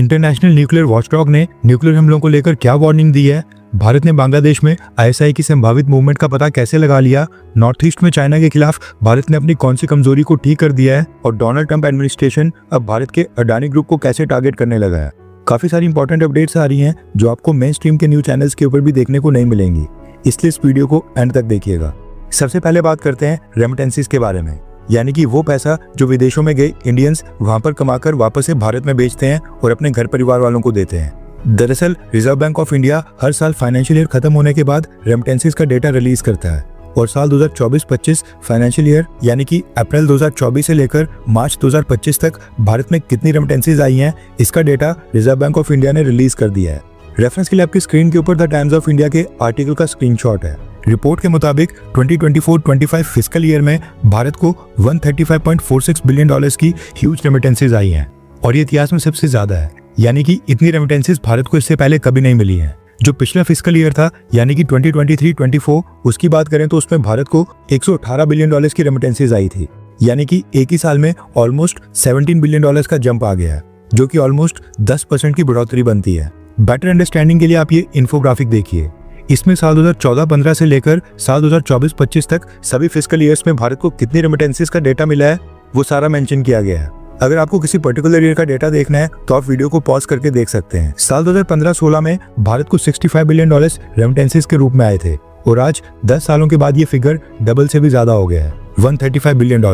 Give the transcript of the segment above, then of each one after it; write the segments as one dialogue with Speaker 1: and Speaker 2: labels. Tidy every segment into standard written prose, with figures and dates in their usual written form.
Speaker 1: International nuclear watchdog ने nuclear हमलों को लेकर क्या वार्निंग दी है, भारत ने बांग्लादेश में आईएसआई की संभावित मूवमेंट का पता कैसे लगा लिया, नॉर्थ ईस्ट में चाइना के खिलाफ भारत ने अपनी कौन सी कमजोरी को ठीक कर दिया है और डोनाल्ड ट्रंप एडमिनिस्ट्रेशन अब भारत के अडानी ग्रुप को कैसे टारगेट करने लगा है। काफी सारी इंपॉर्टेंट अपडेट्स आ रही हैं जो आपको मेन स्ट्रीम के न्यूज चैनल्स के ऊपर भी देखने को नहीं मिलेंगी, इसलिए इस वीडियो को एंड तक देखिएगा। सबसे पहले बात करते हैं रेमिटेंसीज के बारे में, यानी कि वो पैसा जो विदेशों में गए इंडियंस वहां पर कमाकर वापस से भारत में बेचते हैं और अपने घर परिवार वालों को देते हैं। दरअसल रिजर्व बैंक ऑफ इंडिया हर साल फाइनेंशियल ईयर खत्म होने के बाद रेमिटेंसीज का डेटा रिलीज करता है और साल 2024-25 फाइनेंशियल ईयर यानी कि अप्रैल 2024 से लेकर मार्च 2025 तक भारत में कितनी रेमिटेंसीज आई हैं, इसका data reserve bank of India ने रिलीज कर दिया है। रेफरेंस के लिए आपकी स्क्रीन के ऊपर द टाइम्स ऑफ इंडिया के आर्टिकल का स्क्रीनशॉट है। रिपोर्ट के मुताबिक 2024-25 फिस्कल ईयर में भारत को $135.46 बिलियन की ह्यूज रेमिटेंसीज आई हैं और ये इतिहास में सबसे ज्यादा है, यानी कि इतनी रेमिटेंसीज भारत को इससे पहले कभी नहीं मिली हैं। जो पिछला फिस्कल ईयर था यानी कि 2023-24 उसकी बात करें तो उसमें भारत को $118 बिलियन की रेमिटेंसीज आई थी, यानी कि एक ही साल में ऑलमोस्ट $17 बिलियन का जंप आ गया है, जो कि ऑलमोस्ट 10% की बढ़ोतरी बनती है। बेटर अंडरस्टैंडिंग के लिए आप ये इन्फोग्राफिक देखिए। इसमें साल 2014-15 से लेकर साल 2024-25 तक सभी फिस्कल ईयर्स में भारत को कितनी रेमिटेंसीज का डेटा मिला है वो सारा मेंशन किया गया है। अगर आपको किसी पर्टिकुलर ईयर का डेटा देखना है तो आप वीडियो को पॉज करके देख सकते हैं। साल 2015-16 में भारत को $65 बिलियन रेमिटेंसीज के रूप में आए थे और आज 10 सालों के बाद ये फिगर डबल से भी ज्यादा हो गया है, $135 बिलियन।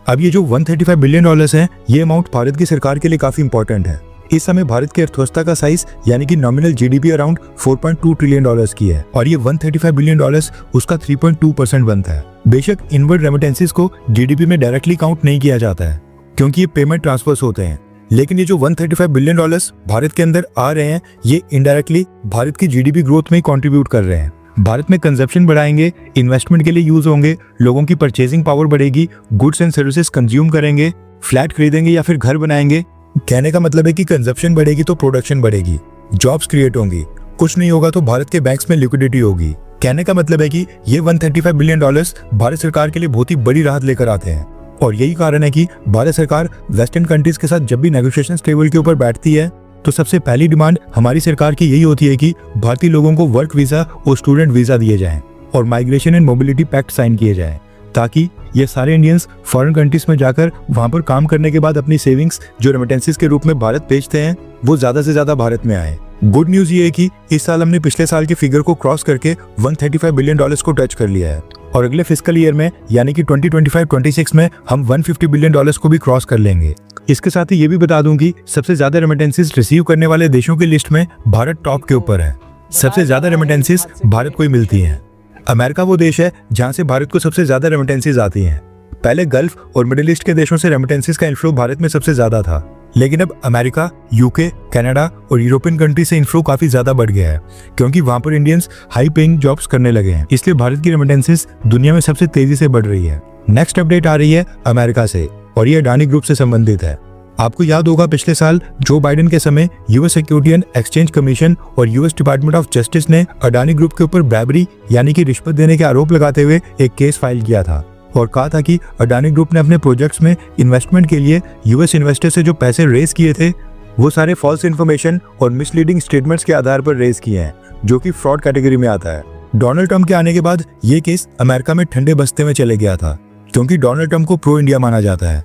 Speaker 1: अब ये जो $135 बिलियन है, ये अमाउंट भारत की सरकार के लिए काफी इंपॉर्टेंट है। इस समय भारत की अर्थव्यवस्था का साइज यानी कि नॉमिनल जीडीपी अराउंड $4.2 ट्रिलियन की है और ये $135 बिलियन उसका 3.2% बनता है। बेशक इनवर्ड रेमिटेंसीज को जीडीपी में डायरेक्टली काउंट नहीं किया जाता है क्योंकि ये पेमेंट ट्रांसफर्स होते हैं, लेकिन ये जो $135 बिलियन भारत के अंदर आ रहे हैं ये इनडायरेक्टली भारत की जीडीपी ग्रोथ में ही कंट्रीब्यूट कर रहे हैं। भारत में कंजप्शन बढ़ाएंगे, इन्वेस्टमेंट के लिए यूज होंगे, लोगों की परचेजिंग पावर बढ़ेगी, गुड्स एंड सर्विसेज कंज्यूम करेंगे, फ्लैट खरीदेंगे या फिर घर बनाएंगे। कहने का मतलब है कि कंजप्शन बढ़ेगी तो प्रोडक्शन बढ़ेगी, जॉब्स क्रिएट होंगी, कुछ नहीं होगा तो भारत के बैंक्स में लिक्विडिटी होगी। कहने का मतलब है कि ये $135 बिलियन भारत सरकार के लिए बहुत ही बड़ी राहत लेकर आते हैं और यही कारण है कि भारत सरकार वेस्टर्न कंट्रीज के साथ जब भी नेगोशिएशन टेबल के ऊपर बैठती है तो सबसे पहली डिमांड हमारी सरकार की यही होती है कि भारतीय लोगों को वर्क वीजा और स्टूडेंट वीजा दिए जाएं और migration and mobility pact sign किए जाएं, ताकि ये सारे इंडियंस फॉरेन कंट्रीज में जाकर वहां पर काम करने के बाद अपनी सेविंग्स जो रेमिटेंसीज के रूप में भारत भेजते हैं वो ज्यादा से ज्यादा भारत में आए। गुड न्यूज ये है कि इस साल हमने पिछले साल के फिगर को क्रॉस करके $135 बिलियन को टच कर लिया है और अगले फिस्कल ईयर में यानी कि 2025-26 में हम $150 बिलियन को भी क्रॉस कर लेंगे। इसके साथ ही ये भी बता दूं कि सबसे ज्यादा रेमिटेंसीज रिसीव करने वाले देशों की लिस्ट में भारत टॉप के ऊपर है। सबसे ज्यादा रेमिटेंसीज भारत को ही मिलती हैं। अमेरिका वो देश है जहां से भारत को सबसे ज्यादा रेमिटेंसीज आती हैं। पहले गल्फ और मिडिल ईस्ट के देशों से रेमिटेंसीज का इनफ्लो भारत में सबसे ज्यादा था, लेकिन अब अमेरिका, यूके, कनाडा और यूरोपियन कंट्री से इनफ्लो काफी ज्यादा बढ़ गया है क्योंकि वहां पर इंडियंस हाई पेइंग जॉब्स करने लगे हैं, इसलिए भारत की रेमिटेंसीज दुनिया में सबसे तेजी से बढ़ रही है। नेक्स्ट अपडेट आ रही है अमेरिका से और ये अडानी ग्रुप से संबंधित है। आपको याद होगा पिछले साल जो बाइडेन के समय US security and exchange commission और यूएस डिपार्टमेंट ऑफ जस्टिस ने अडानी ग्रुप के ऊपर ब्राइबरी यानी कि रिश्वत देने के आरोप लगाते हुए एक केस फाइल किया था और कहा था कि अडानी ग्रुप ने अपने प्रोजेक्ट्स में इन्वेस्टमेंट के लिए यूएस इन्वेस्टर से जो पैसे रेज किए थे वो सारे फॉल्स इन्फॉर्मेशन और मिसलीडिंग स्टेटमेंट्स के आधार पर रेज किए हैं, जो कि फ्रॉड कैटेगरी में आता है। डोनाल्ड ट्रंप के आने के बाद ये केस अमेरिका में ठंडे बस्ते में चले गया था क्योंकि डोनाल्ड ट्रंप को प्रो इंडिया माना जाता है,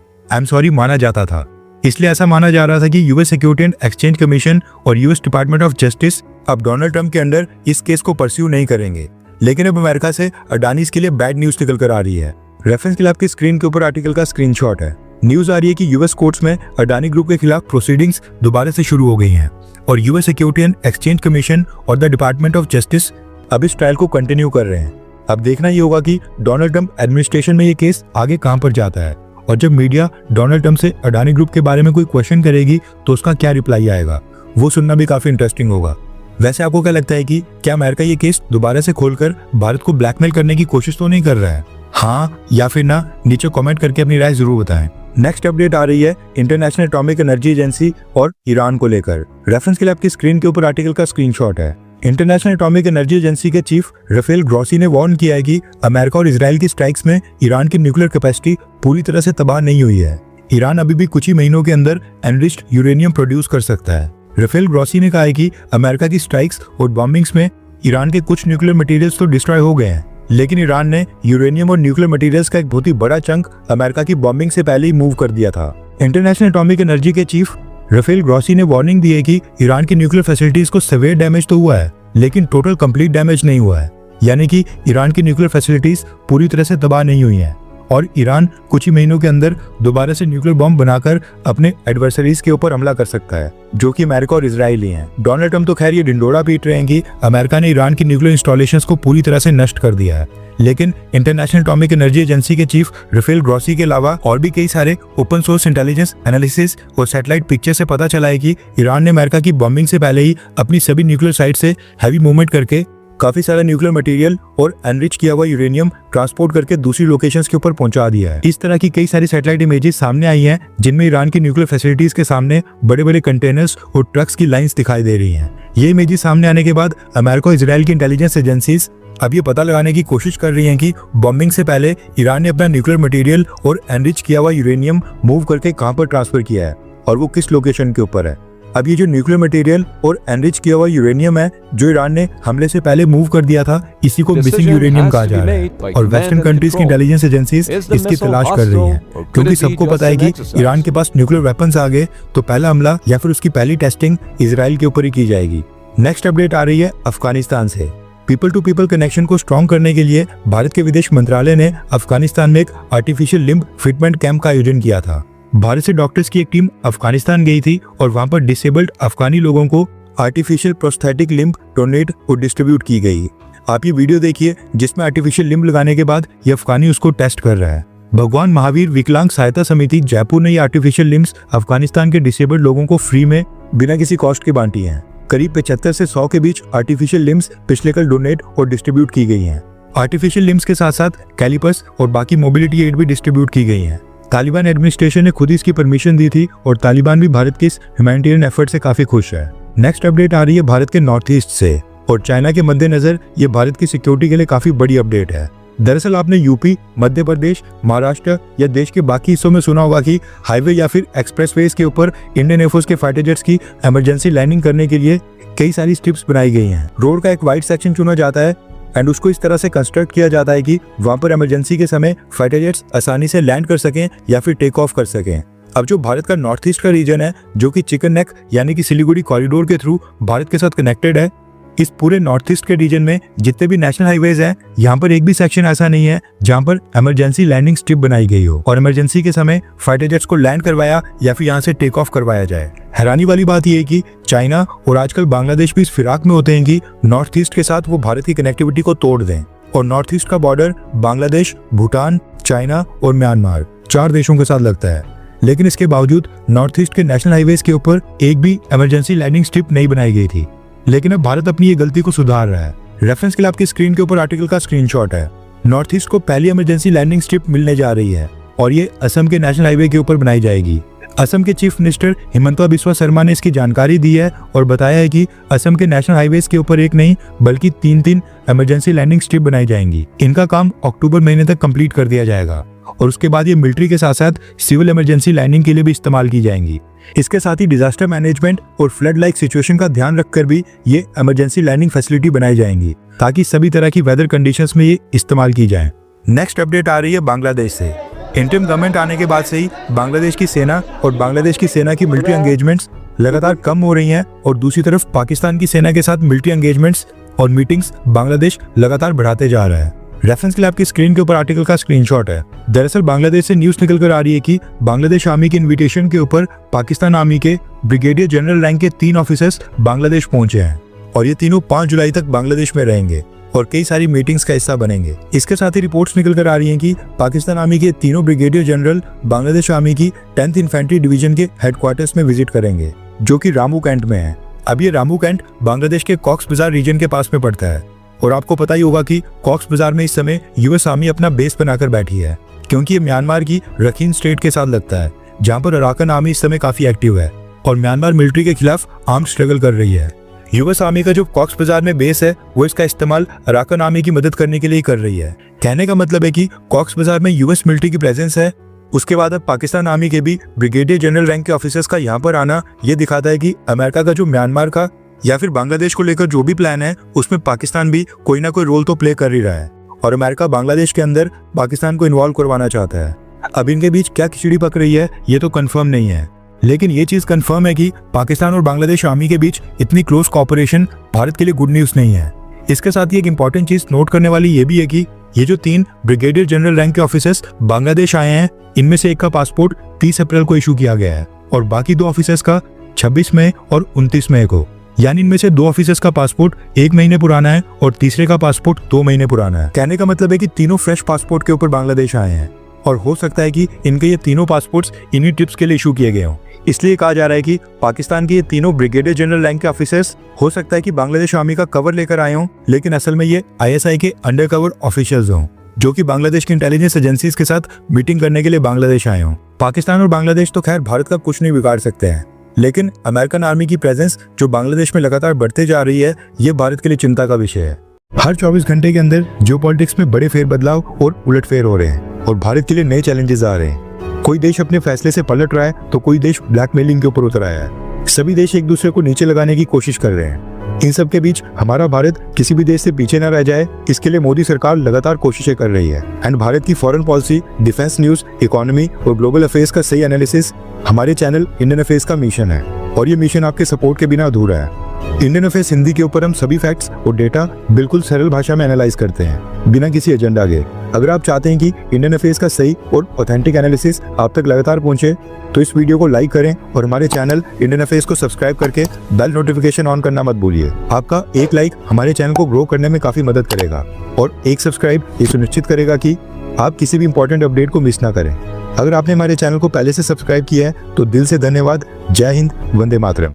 Speaker 1: माना जाता था। इसलिए ऐसा माना जा रहा था कि US security and exchange commission और यूएस डिपार्टमेंट ऑफ जस्टिस अब डोनाल्ड ट्रंप के अंडर इस केस को परस्यू नहीं करेंगे, लेकिन अब अमेरिका से अडानी के लिए बैड न्यूज निकल कर आ रही है। रेफरेंस के लिए आपकी स्क्रीन के ऊपर आर्टिकल का स्क्रीनशॉट है। न्यूज आ रही है कि यूएस कोर्ट्स में अडानी ग्रुप के खिलाफ प्रोसीडिंग्स दोबारा से शुरू हो गई हैं और US security and exchange commission और द डिपार्टमेंट ऑफ जस्टिस अब इस ट्रायल को कंटिन्यू कर रहे हैं। अब देखना ये होगा कि डोनाल्ड ट्रंप एडमिनिस्ट्रेशन में ये केस आगे कहां पर जाता है और जब मीडिया डोनाल्ड ट्रंप से अडानी ग्रुप के बारे में कोई क्वेश्चन करेगी तो उसका क्या रिप्लाई आएगा, वो सुनना भी काफी इंटरेस्टिंग होगा। वैसे आपको क्या लगता है कि क्या अमेरिका ये केस दोबारा से खोलकर भारत को ब्लैकमेल करने की कोशिश तो नहीं कर रहा है? हाँ या फिर ना, नीचे कमेंट करके अपनी राय जरूर बताएं। नेक्स्ट अपडेट आ रही है इंटरनेशनल एटॉमिक एनर्जी एजेंसी और ईरान को लेकर। रेफरेंस के लिए आपकी स्क्रीन के ऊपर आर्टिकल का स्क्रीनशॉट है। इंटरनेशनल एटॉमिक एनर्जी एजेंसी के चीफ राफेल ग्रॉसी ने वार्न किया है कि अमेरिका और इजराइल की स्ट्राइक्स में ईरान की न्यूक्लियर कैपेसिटी पूरी तरह से तबाह नहीं हुई है। ईरान अभी भी कुछ ही महीनों के अंदर एनरिच्ड यूरेनियम प्रोड्यूस कर सकता है। राफेल ग्रॉसी ने कहा है कि अमेरिका की स्ट्राइक्स और बॉम्बिंग्स में ईरान के कुछ न्यूक्लियर मटेरियल्स तो डिस्ट्रॉय हो गए हैं, लेकिन ईरान ने यूरेनियम और न्यूक्लियर मटेरियल्स का एक बहुत ही बड़ा चंक अमेरिका की बॉम्बिंग से पहले ही मूव कर दिया था। इंटरनेशनल एटॉमिक एनर्जी के चीफ राफेल ग्रॉसी ने वार्निंग दी है कि ईरान की न्यूक्लियर फैसिलिटीज को सेवियर डैमेज तो हुआ है, लेकिन टोटल कंप्लीट डैमेज नहीं हुआ है, यानी कि ईरान की न्यूक्लियर फैसिलिटीज पूरी तरह से तबाह नहीं हुई हैं और ईरान कुछ ही महीनों के अंदर दोबारा से न्यूक्लियर बॉम्ब बनाकर अपने एडवर्सरीज के ऊपर हमला कर सकता है, जो कि अमेरिका और इजराइल ही हैं। डोनाल्ड ट्रंप तो खैर ये ढिंडोरा पीट रहे हैं कि अमेरिका ने ईरान की न्यूक्लियर इंस्टॉलेशंस को पूरी तरह से नष्ट कर दिया है, लेकिन इंटरनेशनल एटॉमिक एनर्जी एजेंसी के चीफ राफेल ग्रॉसी के अलावा और भी कई सारे ओपन सोर्स इंटेलिजेंस एनालिसिस और सैटेलाइट पिक्चर से पता चला है कि ईरान ने अमेरिका की बॉम्बिंग से पहले ही अपनी सभी न्यूक्लियर साइट से हैवी मूवमेंट करके काफी सारा न्यूक्लियर मटेरियल और एनरिच किया हुआ यूरेनियम ट्रांसपोर्ट करके दूसरी लोकेशंस के ऊपर पहुंचा दिया है। इस तरह की कई सारी सैटेलाइट इमेजेस सामने आई हैं, जिनमें ईरान की न्यूक्लियर फैसिलिटीज के सामने बड़े बड़े कंटेनर्स और ट्रक्स की लाइंस दिखाई दे रही हैं। ये इमेजेस सामने आने के बाद अमेरिका और इजराइल की इंटेलिजेंस एजेंसीज अब ये पता लगाने की कोशिश कर रही हैं कि बॉम्बिंग से पहले ईरान ने अपना न्यूक्लियर मटेरियल और एनरिच किया हुआ यूरेनियम मूव करके कहां पर ट्रांसफर किया है और वो किस लोकेशन के ऊपर है। अब ये जो न्यूक्लियर मटेरियल और एनरिच किया हुआ यूरेनियम है जो ईरान ने हमले से पहले मूव कर दिया था, इसी को मिसिंग यूरेनियम कहा जा रहा है और वेस्टर्न कंट्रीज की इंटेलिजेंस एजेंसीज इसकी तलाश कर रही हैं, क्योंकि सबको पता है कि ईरान के पास न्यूक्लियर वेपन्स आ गए तो पहला हमला या फिर उसकी पहली टेस्टिंग इजराइल के ऊपर ही की जाएगी। नेक्स्ट अपडेट आ रही है अफगानिस्तान से। पीपल टू पीपल कनेक्शन को स्ट्रॉन्ग करने के लिए भारत के विदेश मंत्रालय ने अफगानिस्तान में एक आर्टिफिशियल लिम्ब फिटमेंट कैंप का आयोजन किया था। भारत से डॉक्टर्स की एक टीम अफगानिस्तान गई थी और वहां पर डिसेबल्ड अफगानी लोगों को आर्टिफिशियल प्रोस्थेटिक लिम्ब डोनेट और डिस्ट्रीब्यूट की गई। आप ये वीडियो देखिए जिसमें आर्टिफिशियल लिम्ब लगाने के बाद ये अफगानी उसको टेस्ट कर रहा है। भगवान महावीर विकलांग सहायता समिति जयपुर ने ये आर्टिफिशियल लिम्ब्स अफगानिस्तान के डिसेबल्ड लोगों को फ्री में बिना किसी कॉस्ट के बांटी हैं। करीब 75 से 100 के बीच आर्टिफिशियल लिम्ब्स पिछले कल डोनेट और डिस्ट्रीब्यूट की गई हैं। आर्टिफिशियल लिम्ब्स के साथ साथ कैलिपर्स और बाकी मोबिलिटी एड भी डिस्ट्रीब्यूट की गई हैं। तालिबान एडमिनिस्ट्रेशन ने खुद ही इसकी परमिशन दी थी और तालिबान भी भारत के इस ह्यूमैनिटेरियन एफर्ट से काफी खुश है। नेक्स्ट अपडेट आ रही है भारत के नॉर्थ ईस्ट से और चाइना के मद्देनजर ये भारत की सिक्योरिटी के लिए काफी बड़ी अपडेट है। दरअसल आपने यूपी, मध्य प्रदेश, महाराष्ट्र या देश के बाकी हिस्सों में सुना होगा कि हाईवे या फिर एक्सप्रेसवेज के ऊपर इंडियन एयरफोर्स के फाइटर जेट्स की इमरजेंसी लैंडिंग करने के लिए कई सारी स्ट्रिप्स बनाई गई हैं। रोड का एक वाइड सेक्शन चुना जाता है एंड उसको इस तरह से कंस्ट्रक्ट किया जाता है कि वहां पर इमरजेंसी के समय फाइटर जेट्स आसानी से लैंड कर सकें या फिर टेक ऑफ कर सकें। अब जो भारत का नॉर्थ ईस्ट का रीजन है, जो कि चिकन नेक यानी कि सिलीगुड़ी कॉरिडोर के थ्रू भारत के साथ कनेक्टेड है, इस पूरे नॉर्थ ईस्ट के रीजन में जितने भी नेशनल हाईवेज हैं, यहाँ पर एक भी सेक्शन ऐसा नहीं है जहाँ पर इमरजेंसी लैंडिंग स्ट्रिप बनाई गई हो और इमरजेंसी के समय फाइटर जेट्स को लैंड करवाया या फिर यहाँ से टेक ऑफ करवाया जाए। हैरानी वाली बात यह है कि चाइना और आजकल बांग्लादेश भी इस फिराक में होते हैं कि नॉर्थ ईस्ट के साथ वो भारत की कनेक्टिविटी को तोड़ दें और नॉर्थ ईस्ट का बॉर्डर बांग्लादेश, भूटान, चाइना और म्यांमार 4 देशों के साथ लगता है, लेकिन इसके बावजूद नॉर्थ ईस्ट के नेशनल हाईवेज के ऊपर एक भी इमरजेंसी लैंडिंग स्ट्रिप नहीं बनाई गई थी। लेकिन अब भारत अपनी ये गलती को सुधार रहा है। रेफरेंस के लिए आपकी स्क्रीन के ऊपर आर्टिकल का स्क्रीनशॉट है। नॉर्थ ईस्ट को पहली इमरजेंसी लैंडिंग स्ट्रिप मिलने जा रही है और ये असम के नेशनल हाईवे के ऊपर बनाई जाएगी। असम के चीफ मिनिस्टर हिमंता बिस्वा शर्मा ने इसकी जानकारी दी है और बताया है कि असम के नेशनल हाईवेज के ऊपर एक नहीं बल्कि 3 इमरजेंसी लैंडिंग स्ट्रिप बनाई जाएंगी। इनका काम अक्टूबर महीने तक कंप्लीट कर दिया जाएगा और उसके बाद ये मिलिट्री के साथ साथ सिविल इमरजेंसी लैंडिंग के लिए भी इस्तेमाल की जाएंगी। इसके साथ ही डिजास्टर मैनेजमेंट और फ्लड लाइक सिचुएशन का ध्यान रखकर भी ये इमरजेंसी लैंडिंग फैसिलिटी बनाई जाएंगी ताकि सभी तरह की वेदर कंडीशंस में ये इस्तेमाल की जाए। नेक्स्ट अपडेट आ रही है बांग्लादेश से। इंटरिम गवर्नमेंट आने के बाद से ही बांग्लादेश की सेना और बांग्लादेश की सेना की मिलिट्री एंगेजमेंट्स लगातार कम हो रही हैं और दूसरी तरफ पाकिस्तान की सेना के साथ मिलिट्री एंगेजमेंट्स और मीटिंग्स बांग्लादेश लगातार बढ़ाते जा रहा है। रेफरेंस के लिए आपकी स्क्रीन के ऊपर आर्टिकल का स्क्रीनशॉट है। दरअसल बांग्लादेश से न्यूज निकल कर आ रही है कि बांग्लादेश आर्मी के इन्विटेशन के ऊपर पाकिस्तान आर्मी के ब्रिगेडियर जनरल रैंक के 3 ऑफिसर्स बांग्लादेश पहुंचे हैं और ये तीनों 5 जुलाई तक बांग्लादेश में रहेंगे और कई सारी मीटिंग्स का हिस्सा बनेंगे। इसके साथ ही रिपोर्ट्स निकल कर आ रही हैं कि पाकिस्तान आर्मी के तीनों ब्रिगेडियर जनरल बांग्लादेश आर्मी की 10th इन्फेंट्री डिवीजन के हेडक्वार्टर्स में विजिट करेंगे, जो कि रामू कैंट में है। अब ये रामू कैंट बांग्लादेश के कॉक्स बाजार रीजन के पास में पड़ता है और आपको पता ही होगा कि कॉक्स बाजार में इस समय यूएस आर्मी अपना बेस बनाकर बैठी है, क्योंकि ये म्यांमार की रखीन स्टेट के साथ लगता है, जहां पर अराकन आर्मी इस समय काफी एक्टिव है और म्यांमार मिलिट्री के खिलाफ आर्म स्ट्रगल कर रही है। यूएस आर्मी का जो कॉक्स बाजार में बेस है वो इसका इस्तेमाल अराकन आर्मी की मदद करने के लिए कर रही है। कहने का मतलब है कि कॉक्स बाजार में यूएस मिलिट्री की प्रेजेंस है उसके बाद अब पाकिस्तान आर्मी के भी ब्रिगेडियर जनरल रैंक के ऑफिसर्स का यहाँ पर आना ये दिखाता है कि अमेरिका का जो म्यांमार का या फिर बांग्लादेश को लेकर जो भी प्लान है उसमें पाकिस्तान भी कोई ना कोई रोल तो प्ले कर ही रहा है और अमेरिका बांग्लादेश के अंदर पाकिस्तान को इन्वॉल्व करवाना चाहता है। अब इनके बीच क्या खिचड़ी पक रही है ये तो कंफर्म नहीं है, लेकिन ये चीज कंफर्म है कि पाकिस्तान और बांग्लादेश आर्मी के बीच इतनी क्लोज कोऑपरेशन भारत के लिए गुड न्यूज नहीं है। इसके साथ ही एक इंपॉर्टेंट चीज नोट करने वाली ये भी है कि ये जो 3 ब्रिगेडियर जनरल रैंक के ऑफिसर्स बांग्लादेश आए हैं, इनमें से एक का पासपोर्ट 30 अप्रैल को इशू किया गया है और बाकी 2 ऑफिसर्स का 26 मई और 29 मई को, यानी इनमें से 2 ऑफिसर्स का पासपोर्ट 1 महीने पुराना है और तीसरे का पासपोर्ट 2 महीने पुराना है। कहने का मतलब है कि तीनों फ्रेश पासपोर्ट के ऊपर बांग्लादेश आए हैं और हो सकता है कि इनके ये तीनों पासपोर्ट्स इन्हीं ट्रिप्स के लिए इशू किए गए हों। इसलिए कहा जा रहा है कि पाकिस्तान के ये तीनों ब्रिगेडियर जनरल रैंक के ऑफिसर्स हो सकता है कि बांग्लादेश आर्मी का कवर लेकर आए हों, लेकिन असल में ये ISI के अंडरकवर ऑफिशियल्स हों जो कि बांग्लादेश की इंटेलिजेंस एजेंसीज के साथ मीटिंग करने के लिए बांग्लादेश आए हों। पाकिस्तान और बांग्लादेश तो खैर भारत का कुछ नहीं बिगाड़ सकते हैं, लेकिन अमेरिकन आर्मी की प्रेजेंस जो बांग्लादेश में लगातार बढ़ते जा रही है ये भारत के लिए चिंता का विषय है। हर 24 घंटे के अंदर जियोपॉलिटिक्स में बड़े फेरबदलाव और उलटफेर हो रहे हैं और भारत के लिए नए चैलेंजेस आ रहे हैं। कोई देश अपने फैसले से पलट रहा है तो कोई देश ब्लैकमेलिंग के ऊपर उतर आया है। सभी देश एक दूसरे को नीचे लगाने की कोशिश कर रहे हैं। इन सब के बीच हमारा भारत किसी भी देश से पीछे न रह जाए, इसके लिए मोदी सरकार लगातार कोशिशें कर रही है। एंड भारत की foreign policy, defence news, economy और ग्लोबल अफेयर्स का सही एनालिसिस हमारे चैनल इंडियन अफेयर्स का मिशन है और ये मिशन आपके सपोर्ट के बिना अधूरा है। इंडियन अफेयर्स हिंदी के ऊपर हम सभी फैक्ट्स और डेटा बिल्कुल सरल भाषा में एनालाइज करते हैं बिना किसी एजेंडा के। अगर आप चाहते हैं कि इंडियन अफेयर्स का सही और ऑथेंटिक एनालिसिस आप तक लगातार पहुंचे तो इस वीडियो को लाइक करें और हमारे चैनल इंडियन अफेयर्स को सब्सक्राइब करके बेल नोटिफिकेशन ऑन करना मत भूलिए। आपका एक लाइक हमारे चैनल को ग्रो करने में काफी मदद करेगा और एक सब्सक्राइब ये सुनिश्चित करेगा कि आप किसी भी इंपॉर्टेंट अपडेट को मिस ना करें। अगर आपने हमारे चैनल को पहले से सब्सक्राइब किया है तो दिल से धन्यवाद। जय हिंद, वंदे मातरम।